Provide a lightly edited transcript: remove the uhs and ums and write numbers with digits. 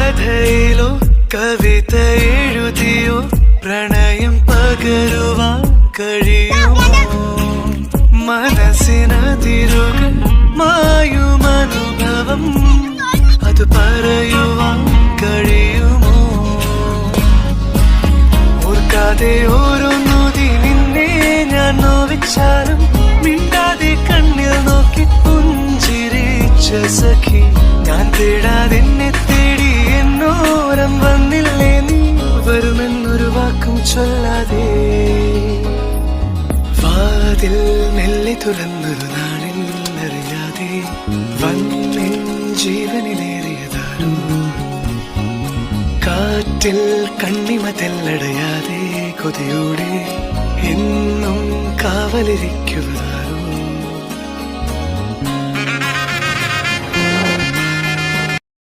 കഥയിലോ കവിത എഴുതിയോ പ്രണയം പകരുവാൻ കഴിയുമോ? മനസ്സിനതിരുകൾ മായുമനുഭവം അത് പറയുവാൻ കഴിയുമോ? ഓർക്കാതെ ഓരോന്നൂതി നിന്നെ ഞാൻ നോവിച്ചാലും മിണ്ടാതെ കണ്ണിൽ നോക്കി പുഞ്ചിരിച്ച സഖി. ഞാൻ തേടാതെ എന്നെ തേടി എന്നോരം വന്നില്ലേ നീ? വരുമെന്നൊരു വാക്കും ചൊല്ലാതെ വാതിൽ മെല്ലെ തുറന്നൊരു നാളിൽ അറിയാതെ വന്നിൻ ജീവനിലേറിയതാരോ. കാറ്റിൽ കണ്ണിമ തെല്ലടയാതെ കൊതിയോടെ എന്നും കാവലിരിക്കുവതാ.